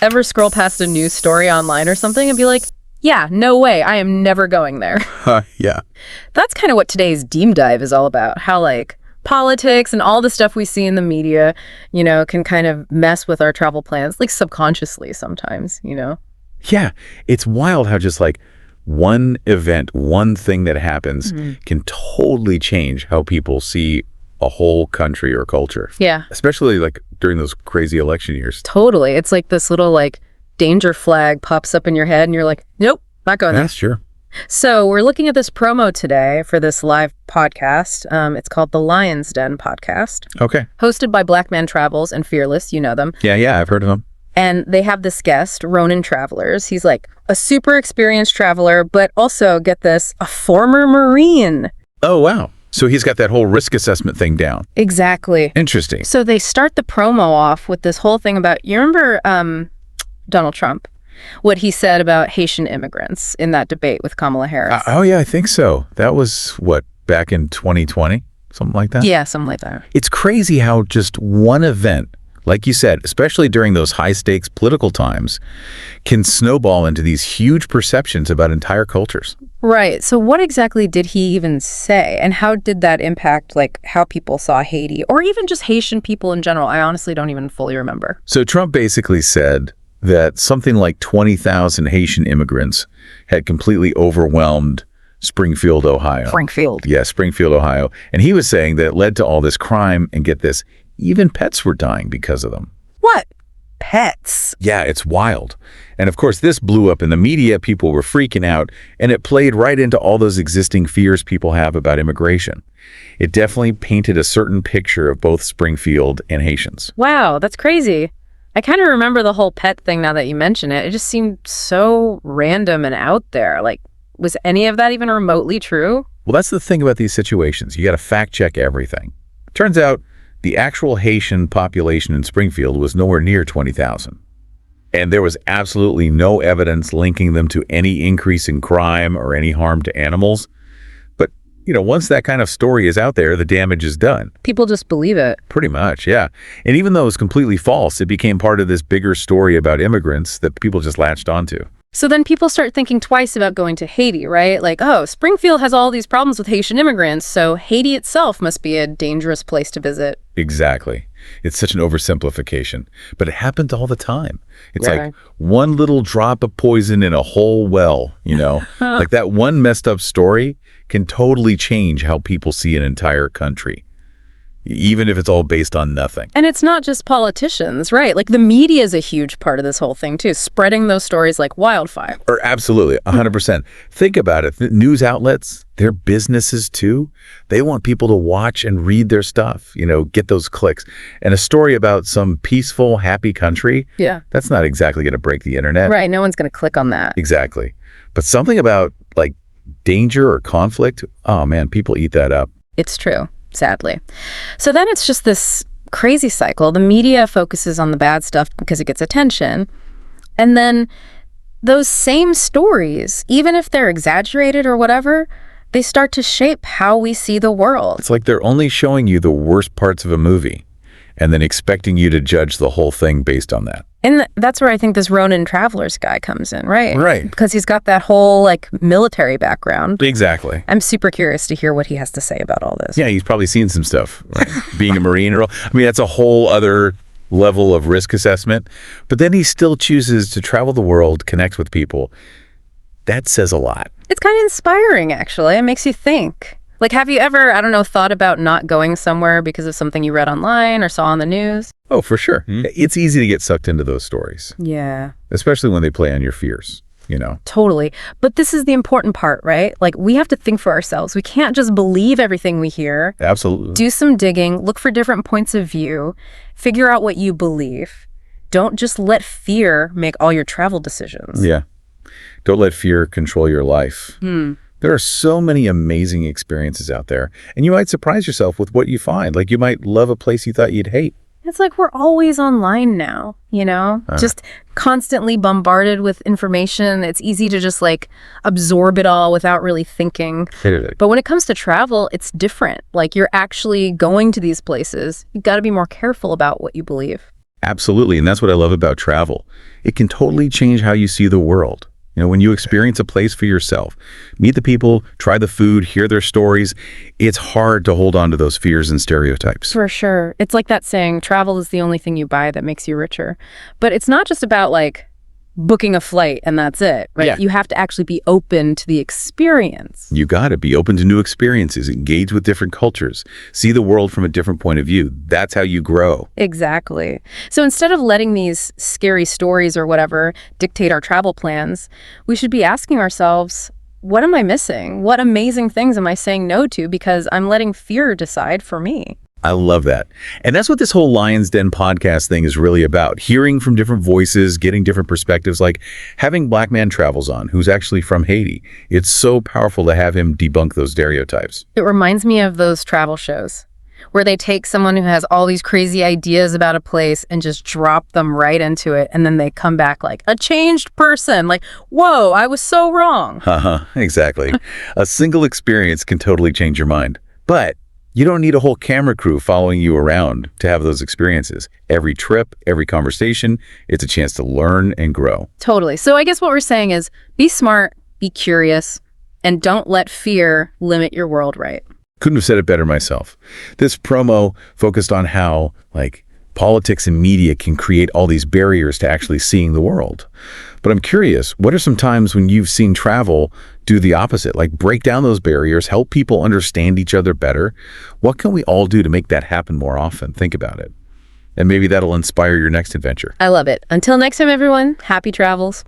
ever scroll past a news story online or something and be like, yeah, no way, I am never going there. Yeah. That's kind of what today's Deep Dive is all about. How, like, politics and all the stuff we see in the media, you know, can kind of mess with our travel plans, like subconsciously sometimes, you know? Yeah. It's wild how just like one event, one thing that happens can totally change how people see a whole country or culture. Yeah. Especially like during those crazy election years. Totally. It's like this little like danger flag pops up in your head and you're like, nope, not going there. That's true. So we're looking at this promo today for this live podcast. It's called the Lion's Den podcast, Okay. hosted by Black Man Travels and Fearless. You know them. Yeah, I've heard of them. And they have this guest, Ronan Travelers. He's like a super experienced traveler, but also, get this, a former Marine. Oh, wow. So he's got that whole risk assessment thing down. Exactly. Interesting. So they start the promo off with this whole thing about, you remember Donald Trump, what he said about Haitian immigrants in that debate with Kamala Harris? Oh, yeah, I think so. That was, what, back in 2020? Something like that? Yeah, something like that. It's crazy how just one event, like you said, especially during those high-stakes political times, can snowball into these huge perceptions about entire cultures. Right. So what exactly did he even say? And how did that impact, like, how people saw Haiti or even just Haitian people in general? I honestly don't even fully remember. So Trump basically said that something like 20,000 Haitian immigrants had completely overwhelmed Springfield, Ohio. Springfield. Yeah, Springfield, Ohio. And he was saying that it led to all this crime, and get this, even pets were dying because of them. What? Pets? Yeah, it's wild. And of course, this blew up in the media. People were freaking out, and it played right into all those existing fears people have about immigration. It definitely painted a certain picture of both Springfield and Haitians. Wow, that's crazy. I kind of remember the whole pet thing now that you mention it. It just seemed so random and out there. Like, was any of that even remotely true? Well, that's the thing about these situations. You got to fact check everything. Turns out the actual Haitian population in Springfield was nowhere near 20,000. And there was absolutely no evidence linking them to any increase in crime or any harm to animals. But, you know, once that kind of story is out there, the damage is done. People just believe it. Pretty much, yeah. And even though it was completely false, it became part of this bigger story about immigrants that people just latched onto. So then people start thinking twice about going to Haiti, right? Like, oh, Springfield has all these problems with Haitian immigrants, so Haiti itself must be a dangerous place to visit. Exactly. It's such an oversimplification, but it happened all the time. It's Right. like one little drop of poison in a whole well, you know? Like that one messed up story can totally change how people see an entire country, even if it's all based on nothing. And it's not just politicians, right? Like the media is a huge part of this whole thing too, spreading those stories like wildfire. Or absolutely, 100%. Think about it. The news outlets, they're businesses too. They want people to watch and read their stuff, you know, get those clicks. And a story about some peaceful, happy country, Yeah. that's not exactly going to break the internet. Right, no one's going to click on that. Exactly. But something about like danger or conflict, oh man, people eat that up. It's true, sadly. So then it's just this crazy cycle. The media focuses on the bad stuff because it gets attention. And then those same stories, even if they're exaggerated or whatever, they start to shape how we see the world. It's like they're only showing you the worst parts of a movie and then expecting you to judge the whole thing based on that. And that's where I think this Ronin Travelers guy comes in, right? Right. Because he's got that whole like military background. Exactly. I'm super curious to hear what he has to say about all this. Yeah, he's probably seen some stuff, right? Being a Marine. I mean, that's a whole other level of risk assessment. But then he still chooses to travel the world, connect with people. That says a lot. It's kind of inspiring, actually. It makes you think. Like, have you ever, I don't know, thought about not going somewhere because of something you read online or saw on the news? Oh, for sure. It's easy to get sucked into those stories, Yeah. especially when they play on your fears, you know? Totally. But this is the important part, right? Like, we have to think for ourselves. We can't just believe everything we hear. Absolutely. Do some digging, look for different points of view, figure out what you believe. Don't just let fear make all your travel decisions. Yeah. Don't let fear control your life. There are so many amazing experiences out there, and you might surprise yourself with what you find. Like you might love a place you thought you'd hate. It's like we're always online now, you know? Just constantly bombarded with information. It's easy to just like absorb it all without really thinking. But when it comes to travel, it's different. Like you're actually going to these places. You got to be more careful about what you believe. Absolutely, and that's what I love about travel. It can totally change how you see the world. When you experience a place for yourself, meet the people, try the food, hear their stories, it's hard to hold on to those fears and stereotypes. For sure. It's like that saying, travel is the only thing you buy that makes you richer. But it's not just about like booking a flight and that's it, right? Yeah. You have to actually be open to the experience. You got to be open to new experiences, engage with different cultures, see the world from a different point of view. That's how you grow. Exactly. So instead of letting these scary stories or whatever dictate our travel plans, we should be asking ourselves, what am I missing? What amazing things am I saying no to because I'm letting fear decide for me? I love that. And that's what this whole Lion's Den podcast thing is really about. Hearing from different voices, getting different perspectives, like having Black Man Travels on, who's actually from Haiti. It's so powerful to have him debunk those stereotypes. It reminds me of those travel shows where they take someone who has all these crazy ideas about a place and just drop them right into it. And then they come back like a changed person. Like, whoa, I was so wrong. Exactly. A single experience can totally change your mind. But you don't need a whole camera crew following you around to have those experiences. Every trip, every conversation, it's a chance to learn and grow. Totally. So I guess what we're saying is be smart, be curious, and don't let fear limit your world, right? Couldn't have said it better myself. This promo focused on how, politics and media can create all these barriers to actually seeing the world. But I'm curious, what are some times when you've seen travel do the opposite, like break down those barriers, help people understand each other better? What can we all do to make that happen more often? Think about it. And maybe that'll inspire your next adventure. I love it. Until next time, everyone, happy travels.